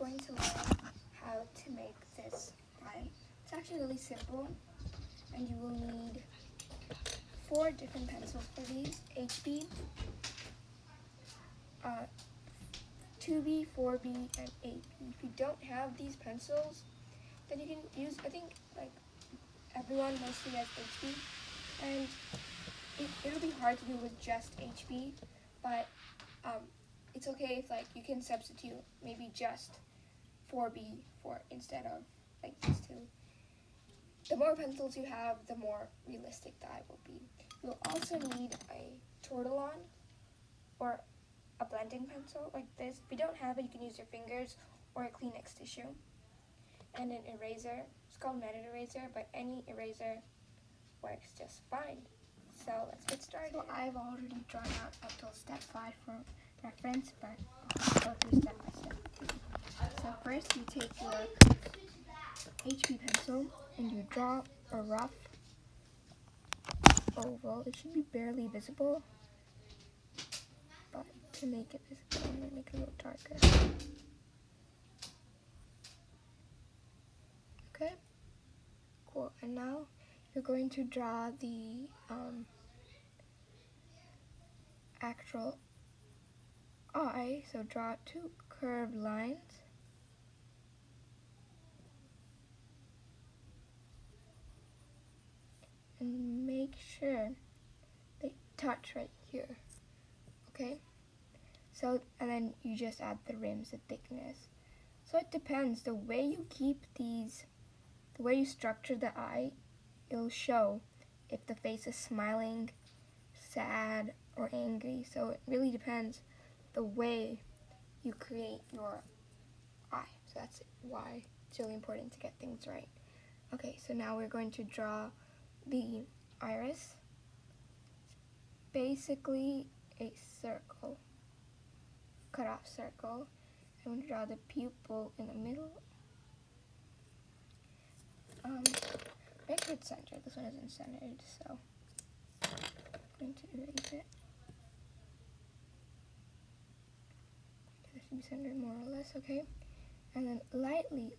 going to learn how to make this eye. It's actually really simple, and you will need 4 different pencils for these: HB, 2B, 4B, and 8B. If you don't have these pencils, then you can use, I think, like everyone mostly has HB, and it'll be hard to do with just HB, but it's okay if you can substitute maybe just 4B instead of like these two. The more pencils you have, the more realistic the eye will be. You'll also need a Tortolon or a blending pencil like this. If you don't have it, you can use your fingers or a Kleenex tissue. And an eraser. It's called Method Eraser, but any eraser works just fine. So let's get started. So I've already drawn out up till step 5 for reference, but I'll go through step by step too. So first you take your HB pencil and you draw a rough oval. It should be barely visible, but to make it visible, I'm going to make it a little darker. Okay, cool. And now you're going to draw the actual eye. So draw 2 curved lines. And make sure they touch right here. Okay? So, and then you just add the rims, the thickness. So it depends. The way you keep these, the way you structure the eye, it'll show if the face is smiling, sad, or angry. So it really depends the way you create your eye. So that's why it's really important to get things right. Okay, so now we're going to draw the iris. It's basically a circle, cut off circle. I'm going to draw the pupil in the middle. Make sure it's centered. This one isn't centered, so I'm going to erase it. This should be centered more or less, okay? And then lightly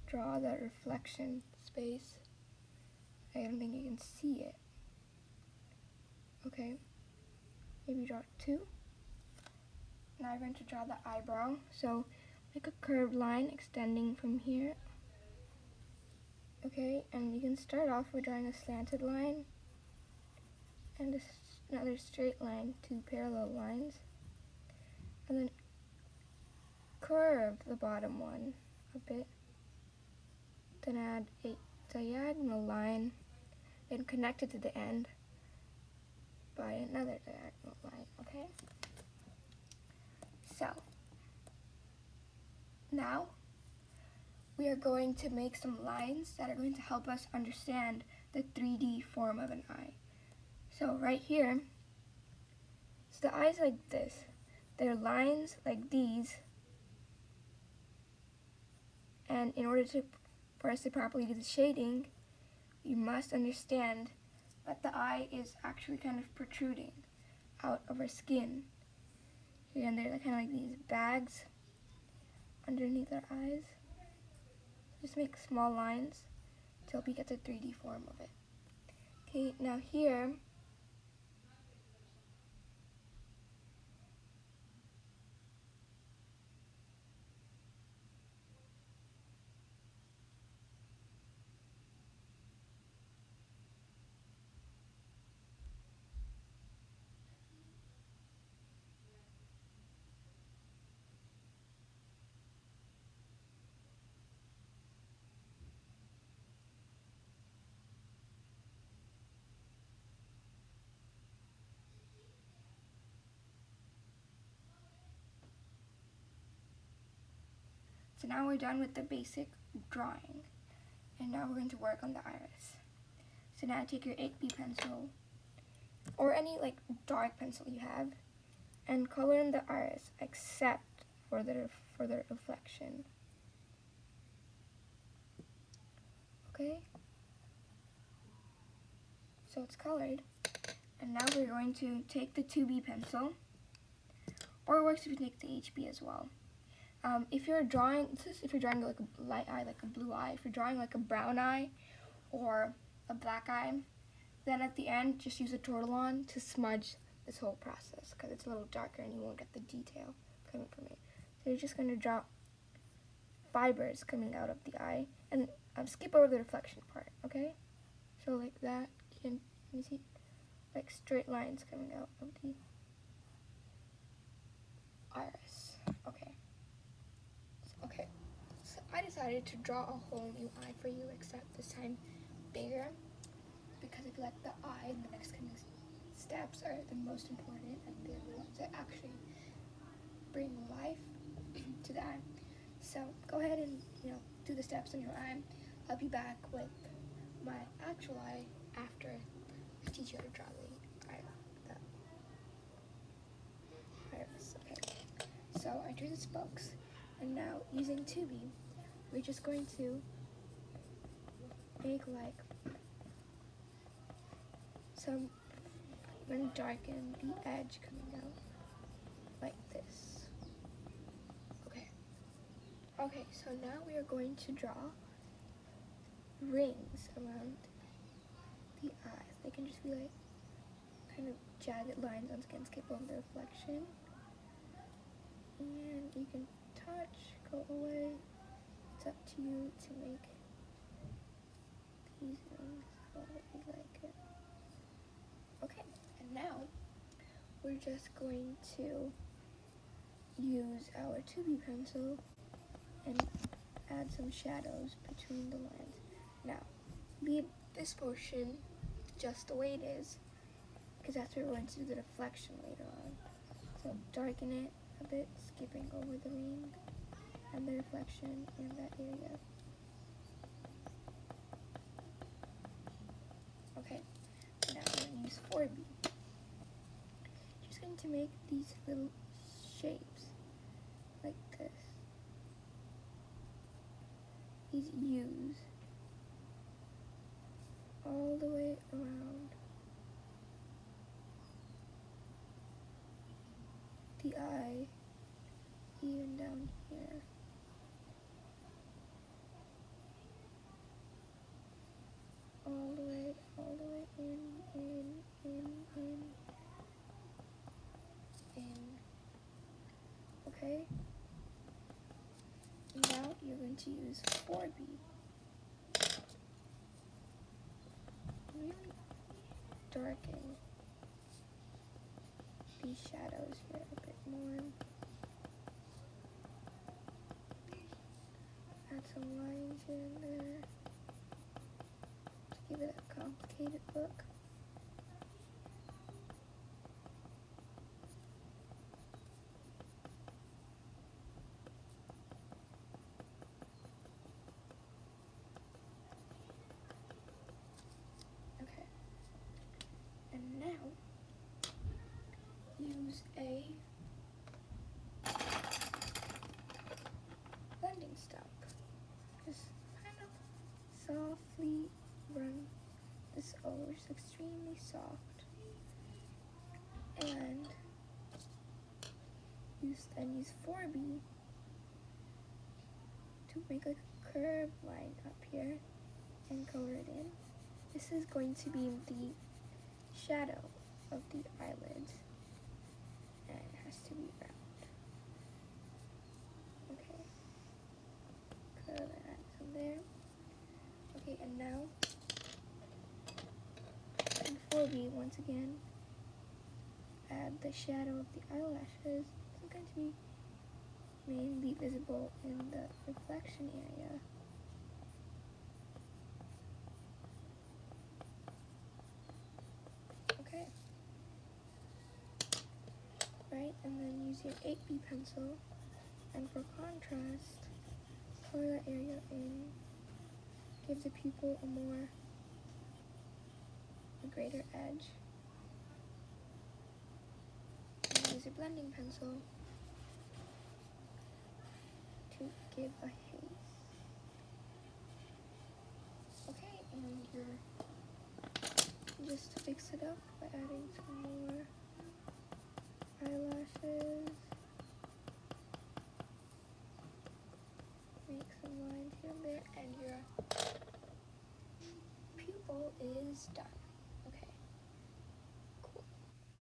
draw that reflection space. I don't think you can see it. Okay, maybe draw 2. Now I'm going to draw the eyebrow. So make a curved line extending from here. Okay, and you can start off with drawing a slanted line and another straight line, 2 parallel lines, and then curve the bottom one a bit, then add a diagonal line, then connect it to the end by another diagonal line, okay? So, now we are going to make some lines that are going to help us understand the 3D form of an eye. So right here, so the eye's like this. There are lines like these, and in order for us to properly do the shading, you must understand that the eye is actually kind of protruding out of our skin. Here and there, they're kind of like these bags underneath our eyes. Just make small lines until we get the 3D form of it. Okay, now here, so now we're done with the basic drawing. And now we're going to work on the iris. So now take your 8B pencil, or any dark pencil you have, and color in the iris except for the reflection. Okay? So it's colored. And now we're going to take the 2B pencil, or it works if you take the HB as well. If you're drawing, if you're drawing like a light eye, like a blue eye, if you're drawing like a brown eye or a black eye, then at the end, just use a Tortolon to smudge this whole process because it's a little darker and you won't get the detail coming from it. So you're just going to draw fibers coming out of the eye and skip over the reflection part, okay? So like that, you see, like straight lines coming out of the iris. Okay. So I decided to draw a whole new eye for you, except this time bigger, because I feel like the eye and the next coming steps are the most important, and they're the ones that actually bring life to the eye. So go ahead and do the steps on your eye. I'll be back with my actual eye after I teach you how to draw the iris. Okay. So I drew the spokes, and now using 2B, we're just going to make like some. I'm going to darken the edge coming out like this. Okay, so now we are going to draw rings around the eyes. They can just be like kind of jagged lines. Once again, skip over the reflection. And you can touch, go away. It's up to you to make these rings however you like it. Okay, and now we're just going to use our 2B pencil and add some shadows between the lines. Now, leave this portion just the way it is, because that's where we're going to do the reflection later on. So darken it a bit, skipping over the ring and the reflection in that area. Okay, now we're going to use 4B. Just going to make these little shapes like this. These U's all the way around the eye, even down here. All the way in. Okay? Now you're going to use 4B. Really darken these shadows here a bit more. Add some lines here and there to give it a complicated look. Okay. And now use a blending stump. Just kind of softly run this over. It's extremely soft. And use 4B to make like a curved line up here and color it in. This is going to be the shadow of the eyelids, and it has to be round. Okay, curve and add some there. Okay, and now in 4B, once again, add the shadow of the eyelashes. It's going to be mainly visible in the reflection area. Okay. Right, and then use your 8B pencil, and for contrast, color that area in. Give the pupil a greater edge. And use your blending pencil to give a haze. Okay, and just fix it up by adding some more eyelashes. there, and your pupil is done.